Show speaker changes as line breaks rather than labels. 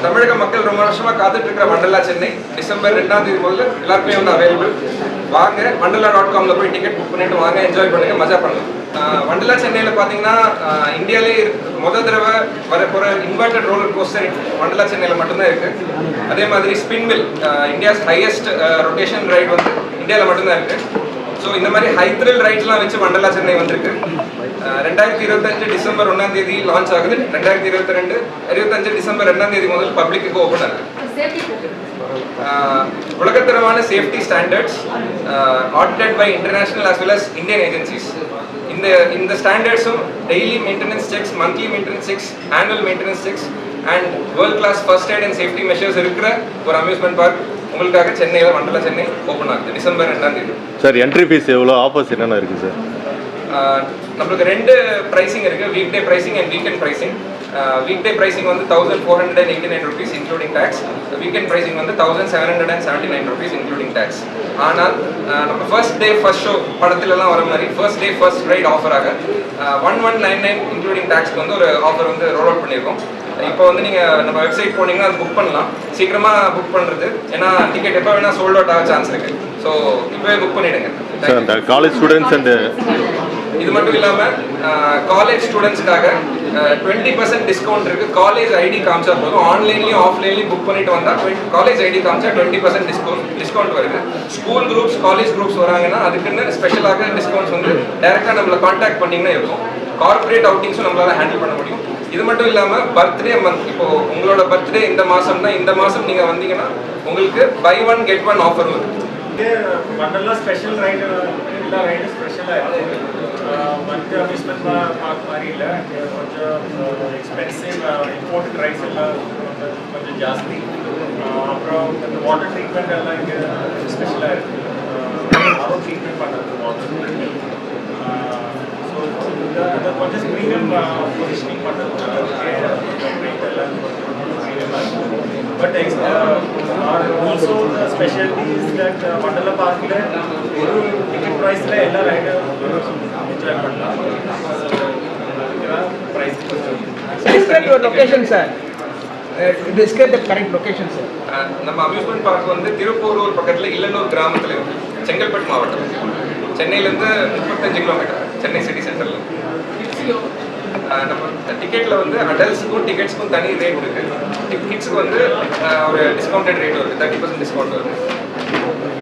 தமிழக மக்கள் ரொம்ப வருஷமா காத்துட்டு இருக்கிற வண்டலா சென்னை டிசம்பர் 2ஆம் தேதி முதல்ல எல்லாருக்குமே வந்து அவைலபிள். வாங்க wonderla.comல போய் டிக்கெட் புக் பண்ணிட்டு வாங்க, என்ஜாய் பண்ணுங்க, மஜா பண்ணலாம். வண்டலா சென்னையில் பார்த்தீங்கன்னா இந்தியாவிலே முதல் தடவை வரப்போகிற இன்வெர்டட் ரோலர் கோஸ்டர் வண்டலா சென்னையில் மட்டும்தான் இருக்கு. அதே மாதிரி ஸ்பின்வில் இந்தியாஸ் ஹையஸ்ட் ரொட்டேஷன் ரைட் வந்து இந்தியாவில் மட்டும்தான் இருக்கு. ஸோ இந்த மாதிரி ஹை த்ரில் ரைட்ஸ்லாம் வச்சு வண்டலா சென்னை வந்திருக்கு. 2025 டிசம்பர் 1ஆம் தேதி லான்ச் ஆகுது. 2025 டிசம்பர் 2ஆம் தேதி முதல் பப்ளிக்கு ஓப்பன் ஆகுது. உலகத்தரமான safety standards audited by international as well as Indian agencies. இந்த ஸ்டாண்டர்ட்ஸும் daily maintenance checks, monthly maintenance checks, annual maintenance checks and world class first aid and safety measures இருக்கிற ஒரு அம்யூஸ்மெண்ட் பார்க் உங்களுக்காக சென்னையில் வண்டலா சென்னை ஓப்பன் ஆகுது December 2ஆம் தேதி.
Sir entry fees எவ்வளோ, ஆஃபர்ஸ் என்னென்ன இருக்குது சார்?
நம்மளுக்கு 2 ப்ரைசிங் இருக்குது, weekday pricing and weekend pricing. Weekday pricing வந்து 1489 rupees including tax. Weekend pricing வந்து 1779 rupees இன்க்ளூடிங் டேக்ஸ். ஆனால் நம்ம ஃபர்ஸ்ட் டே ஃபர்ஸ்ட் ஷோ படத்துலலாம் வர மாதிரி ஃபர்ஸ்ட் டே ஃபர்ஸ்ட் ரைட் ஆஃபராக 1199 இன்க்ளூடிங் டேக்ஸ்க்கு வந்து ஒரு ஆஃபர் வந்து ரோல் அவுட் பண்ணியிருக்கோம். இப்போ வந்து நீங்கள் நம்ம வெப்சைட் போனீங்கன்னா அது புக் பண்ணலாம். சீக்கிரமாக புக் பண்ணுறது, ஏன்னா டிக்கெட் எப்போ வேணால் சோல்ட் அவுட் ஆக சான்ஸ் இருக்குது. ஸோ இப்போவே புக் பண்ணிவிடுங்க.
காலேஜ் ஸ்டூடெண்ட்ஸ் அண்ட்
இது மட்டும் இல்லாமல் காலேஜ் ஸ்டூடெண்ட்ஸ்க்காக 20% டிஸ்கவுண்ட் இருக்குது. காலேஜ் ஐடி காமிச்சா போதும். ஆன்லைன்லேயும் ஆஃப்லைன்லேயும் புக் பண்ணிட்டு வந்தால் காலேஜ் ஐடி காமிச்சா 20% டிஸ்கவுண்ட் வருது. ஸ்கூல் குரூப்ஸ், காலேஜ் குரூப்ஸ் வராங்கன்னா அதுக்குன்னு ஸ்பெஷலாக டிஸ்கவுண்ட்ஸ் வந்து டைரெக்டாக நம்மளை கான்டாக்ட் பண்ணிங்கன்னா இருக்கும். கார்பரேட் அவுட்டிங்ஸும் நம்மளால் ஹேண்டில் பண்ண முடியும். இது மட்டும் இல்லாமல் பர்த்டே மந்த், இப்போ உங்களோட பர்த்டே இந்த மாதம்னா இந்த மாதம் நீங்கள் வந்தீங்கன்னா உங்களுக்கு buy one get one offer வரும்.
வண்டர்லா ஸ்பெஷல் ரைடு, எல்லா ரைடும் ஸ்பெஷலாக இருக்குது. மற்ற அம்யூஸ்மெண்ட் பார்க் மாதிரி இல்லை, கொஞ்சம் எக்ஸ்பென்சிவ் இம்போர்ட்டட் ரைட்ஸ் எல்லாம் கொஞ்சம் ஜாஸ்தி. அப்புறம் இந்த வாட்டர் ட்ரீட்மெண்ட் எல்லாம் இங்கே ஸ்பெஷலாக இருக்குது. ஆரோ ட்ரீட்மெண்ட் பண்ணுறது வாட்டர். ஸோ அதை கொஞ்சம் ப்ரீமியம் பொசிஷனிங் பண்ணுறது ரேட் எல்லாம் but also speciality is that Wonderla பார்க்கில் ஒரு டிக்கெட் ப்ரைஸில் எல்லா ரைடும் என்ஜாய் பண்ணலாம். Price
Describe your location, sir. Describe the correct location, sir.
நம்ம அம்யூஸ்மெண்ட் பார்க் வந்து திருப்பூரூர் பக்கத்தில் இல்லனூர் கிராமத்தில் இருக்குது, செங்கல்பட்டு மாவட்டம். சென்னையிலேருந்து 35 கிலோமீட்டர், சென்னை சிட்டி சென்டரில். நம்ம டிக்கெட்டில் வந்து அடல்ட்ஸுக்கும் டிக்கெட்ஸுக்கும் தனி ரேட் இருக்குது. கிட்ஸுக்கு வந்து ஒரு டிஸ்கவுண்டட் ரேட் வருது, 30% டிஸ்கவுண்ட் வருது.